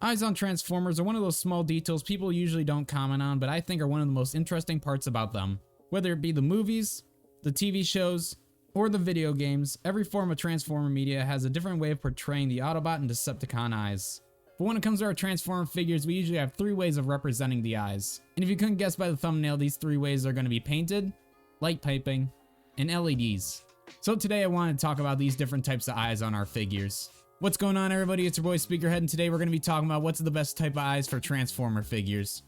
Eyes on Transformers are one of those small details people usually don't comment on, but I think are one of the most interesting parts about them. Whether it be the movies, the TV shows, or the video games, every form of Transformer media has a different way of portraying the Autobot and Decepticon eyes. But when it comes to our Transformer figures, we usually have 3 ways of representing the eyes. And if you couldn't guess by the thumbnail, these 3 ways are going to be painted, light piping, and LEDs. So today I want to talk about these different types of eyes on our figures. What's going on, everybody? It's your boy Speakerhead, and today we're going to be talking about what's the best type of eyes for Transformer figures.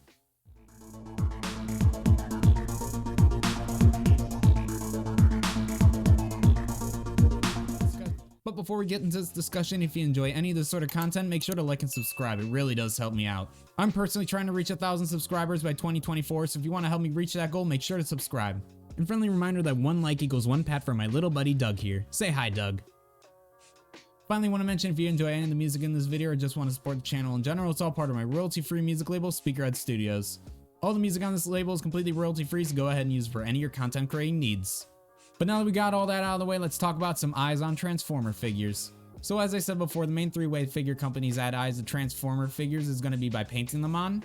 But before we get into this discussion, if you enjoy any of this sort of content, make sure to like and subscribe. It really does help me out. I'm personally trying to reach 1,000 subscribers by 2024, so if you want to help me reach that goal, make sure to subscribe. And friendly reminder that 1 like equals 1 pat for my little buddy Doug here. Say hi, Doug. Finally, want to mention if you enjoy any of the music in this video or just want to support the channel in general, it's all part of my royalty-free music label, Speakerhead Studios. All the music on this label is completely royalty-free, so go ahead and use it for any of your content creating needs. But now that we got all that out of the way, let's talk about some eyes on Transformer figures. So as I said before, the main 3 way figure companies add eyes to Transformer figures is going to be by painting them on,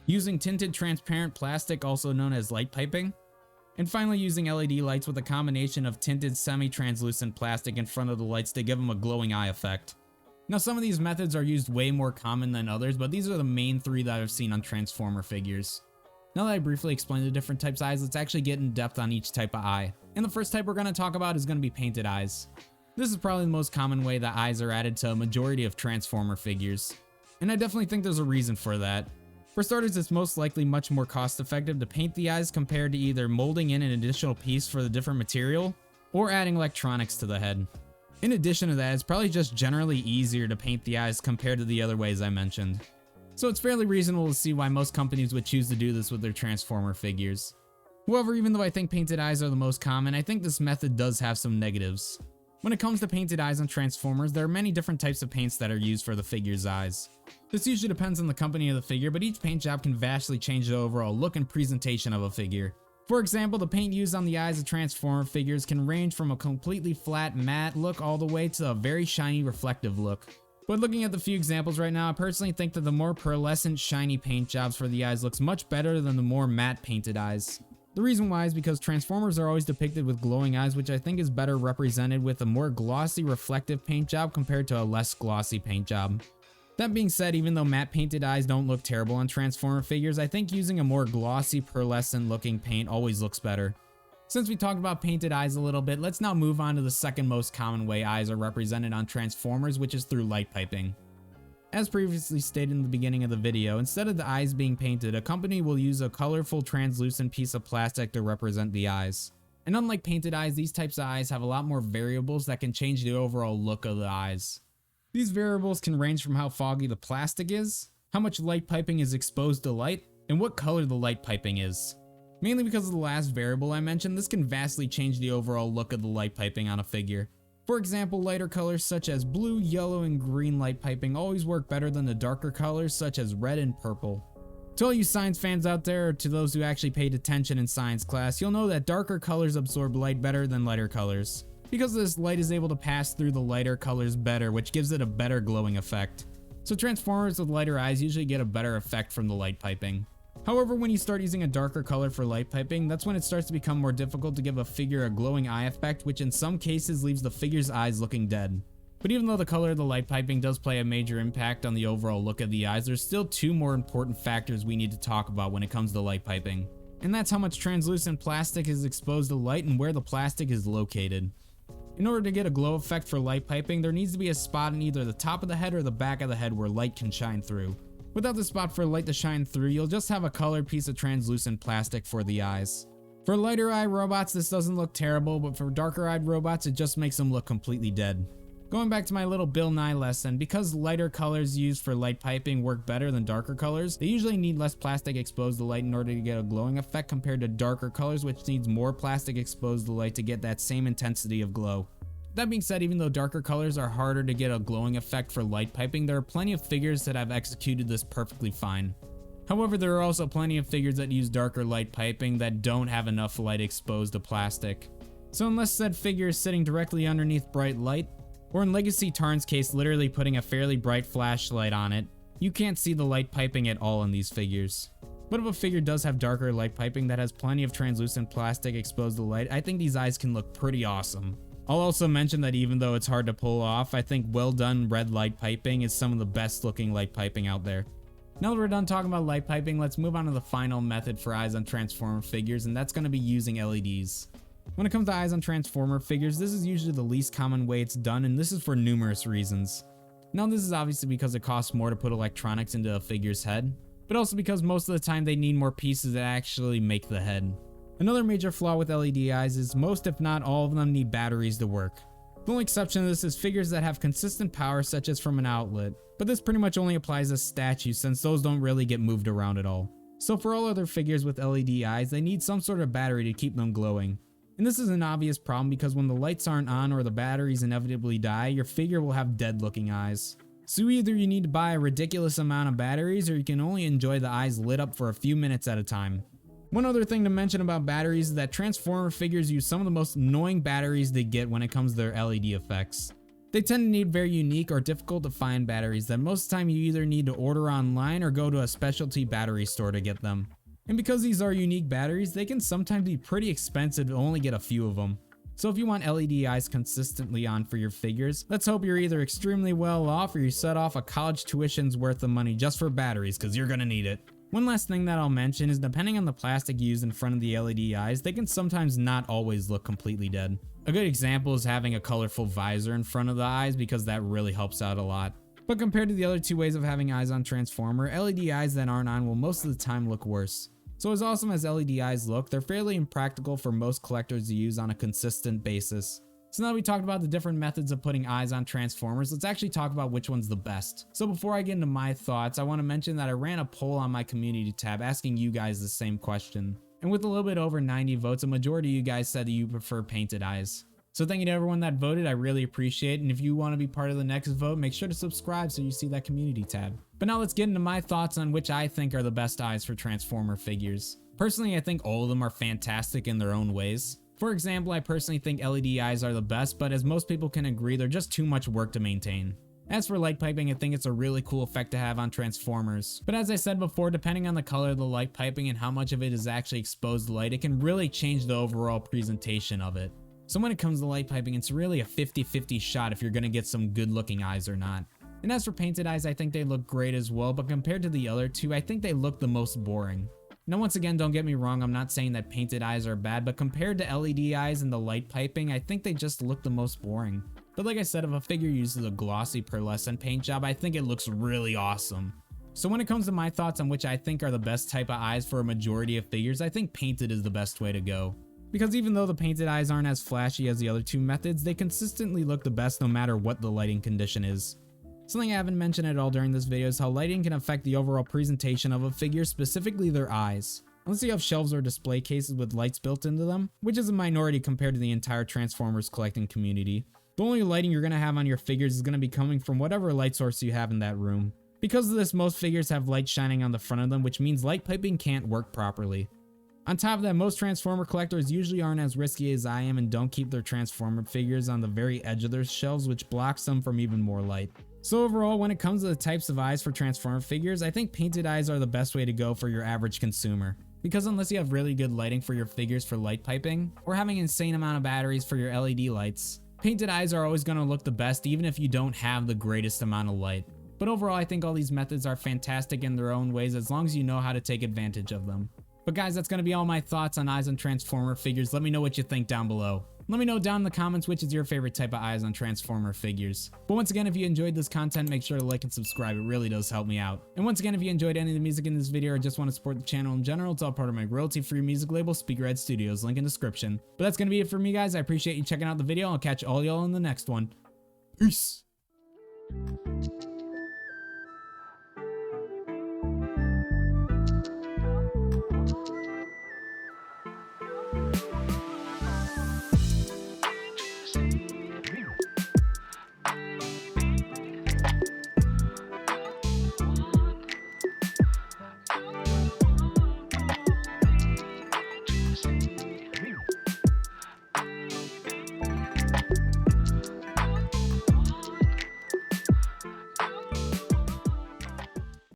using tinted transparent plastic, also known as light piping, and finally using LED lights with a combination of tinted semi-translucent plastic in front of the lights to give them a glowing eye effect. Now some of these methods are used way more common than others, but these are the main 3 that I've seen on Transformer figures. Now that I briefly explained the different types of eyes, let's actually get in depth on each type of eye. And the first type we're going to talk about is going to be painted eyes. This is probably the most common way that eyes are added to a majority of Transformer figures. And I definitely think there's a reason for that. For starters, it's most likely much more cost effective to paint the eyes compared to either molding in an additional piece for the different material or adding electronics to the head. In addition to that, it's probably just generally easier to paint the eyes compared to the other ways I mentioned. So it's fairly reasonable to see why most companies would choose to do this with their Transformer figures. However, even though I think painted eyes are the most common, I think this method does have some negatives. When it comes to painted eyes on Transformers, there are many different types of paints that are used for the figure's eyes. This usually depends on the company of the figure, but each paint job can vastly change the overall look and presentation of a figure. For example, the paint used on the eyes of Transformer figures can range from a completely flat matte look all the way to a very shiny reflective look. But looking at the few examples right now, I personally think that the more pearlescent shiny paint jobs for the eyes looks much better than the more matte painted eyes. The reason why is because Transformers are always depicted with glowing eyes, which I think is better represented with a more glossy reflective paint job compared to a less glossy paint job. That being said, even though matte painted eyes don't look terrible on Transformer figures, I think using a more glossy pearlescent looking paint always looks better. Since we talked about painted eyes a little bit, let's now move on to the second most common way eyes are represented on Transformers, which is through light piping. As previously stated in the beginning of the video, instead of the eyes being painted, a company will use a colorful translucent piece of plastic to represent the eyes. And unlike painted eyes, these types of eyes have a lot more variables that can change the overall look of the eyes. These variables can range from how foggy the plastic is, how much light piping is exposed to light, and what color the light piping is. Mainly because of the last variable I mentioned, this can vastly change the overall look of the light piping on a figure. For example, lighter colors such as blue, yellow, and green light piping always work better than the darker colors such as red and purple. To all you science fans out there, or to those who actually paid attention in science class, you'll know that darker colors absorb light better than lighter colors. Because of this, light is able to pass through the lighter colors better, which gives it a better glowing effect. So Transformers with lighter eyes usually get a better effect from the light piping. However, when you start using a darker color for light piping, that's when it starts to become more difficult to give a figure a glowing eye effect, which in some cases leaves the figure's eyes looking dead. But even though the color of the light piping does play a major impact on the overall look of the eyes, there's still 2 more important factors we need to talk about when it comes to light piping. And that's how much translucent plastic is exposed to light and where the plastic is located. In order to get a glow effect for light piping, there needs to be a spot in either the top of the head or the back of the head where light can shine through. Without the spot for light to shine through, you'll just have a colored piece of translucent plastic for the eyes. For lighter eye robots, this doesn't look terrible, but for darker eyed robots, it just makes them look completely dead. Going back to my little Bill Nye lesson, because lighter colors used for light piping work better than darker colors, they usually need less plastic exposed to light in order to get a glowing effect compared to darker colors, which needs more plastic exposed to light to get that same intensity of glow. That being said, even though darker colors are harder to get a glowing effect for light piping, there are plenty of figures that have executed this perfectly fine. However, there are also plenty of figures that use darker light piping that don't have enough light exposed to plastic. So unless said figure is sitting directly underneath bright light, or in Legacy Tarn's case literally putting a fairly bright flashlight on it, You can't see the light piping at all in these figures. But if a figure does have darker light piping that has plenty of translucent plastic exposed to light, I think these eyes can look pretty awesome. I'll also mention that even though it's hard to pull off, I think well done red light piping is some of the best looking light piping out there. Now that we're done talking about light piping, let's move on to the final method for eyes on Transformer figures, and that's going to be using LEDs. When it comes to eyes on Transformer figures, this is usually the least common way it's done, and this is for numerous reasons. Now this is obviously because it costs more to put electronics into a figure's head, but also because most of the time they need more pieces that actually make the head. Another major flaw with LED eyes is most if not all of them need batteries to work. The only exception to this is figures that have consistent power such as from an outlet, but this pretty much only applies to statues since those don't really get moved around at all. So for all other figures with LED eyes, they need some sort of battery to keep them glowing. And this is an obvious problem because when the lights aren't on or the batteries inevitably die, your figure will have dead looking eyes. So either you need to buy a ridiculous amount of batteries or you can only enjoy the eyes lit up for a few minutes at a time. One other thing to mention about batteries is that Transformer figures use some of the most annoying batteries they get when it comes to their LED effects. They tend to need very unique or difficult to find batteries that most of the time you either need to order online or go to a specialty battery store to get them. And because these are unique batteries, they can sometimes be pretty expensive to only get a few of them. So if you want LED eyes consistently on for your figures, let's hope you're either extremely well off or you set off a college tuition's worth of money just for batteries because you're gonna need it. One last thing that I'll mention is depending on the plastic used in front of the LED eyes, they can sometimes not always look completely dead. A good example is having a colorful visor in front of the eyes because that really helps out a lot. But compared to the other two ways of having eyes on Transformer, LED eyes that aren't on will most of the time look worse. So as awesome as LED eyes look, they're fairly impractical for most collectors to use on a consistent basis. So now that we talked about the different methods of putting eyes on Transformers, let's actually talk about which one's the best. So before I get into my thoughts, I want to mention that I ran a poll on my community tab asking you guys the same question. And with a little bit over 90 votes, a majority of you guys said that you prefer painted eyes. So thank you to everyone that voted, I really appreciate it, and if you want to be part of the next vote, make sure to subscribe so you see that community tab. But now let's get into my thoughts on which I think are the best eyes for Transformer figures. Personally, I think all of them are fantastic in their own ways. For example, I personally think LED eyes are the best, but as most people can agree, they're just too much work to maintain. As for light piping, I think it's a really cool effect to have on Transformers. But as I said before, depending on the color of the light piping and how much of it is actually exposed light, it can really change the overall presentation of it. So when it comes to light piping, it's really a 50-50 shot if you're gonna get some good looking eyes or not. And as for painted eyes, I think they look great as well, but compared to the other two, I think they look the most boring. Now once again, don't get me wrong, I'm not saying that painted eyes are bad, but compared to LED eyes and the light piping, I think they just look the most boring. But like I said, if a figure uses a glossy pearlescent paint job, I think it looks really awesome. So when it comes to my thoughts on which I think are the best type of eyes for a majority of figures, I think painted is the best way to go. Because even though the painted eyes aren't as flashy as the other two methods, they consistently look the best no matter what the lighting condition is. Something I haven't mentioned at all during this video is how lighting can affect the overall presentation of a figure, specifically their eyes. Unless you have shelves or display cases with lights built into them, which is a minority compared to the entire Transformers collecting community, the only lighting you're going to have on your figures is going to be coming from whatever light source you have in that room. Because of this, most figures have light shining on the front of them, which means light piping can't work properly. On top of that, most Transformer collectors usually aren't as risky as I am and don't keep their Transformer figures on the very edge of their shelves, which blocks them from even more light. So overall, when it comes to the types of eyes for Transformer figures, I think painted eyes are the best way to go for your average consumer. Because unless you have really good lighting for your figures for light piping, or having an insane amount of batteries for your LED lights, painted eyes are always going to look the best even if you don't have the greatest amount of light. But overall, I think all these methods are fantastic in their own ways as long as you know how to take advantage of them. But guys, that's going to be all my thoughts on eyes on Transformer figures. Let me know what you think down below. Let me know down in the comments which is your favorite type of eyes on Transformer figures. But once again, if you enjoyed this content, make sure to like and subscribe. It really does help me out. And once again, if you enjoyed any of the music in this video or just want to support the channel in general, it's all part of my royalty-free music label, Speakerhead Studios, link in description. But that's going to be it for me, guys. I appreciate you checking out the video. I'll catch all y'all in the next one. Peace!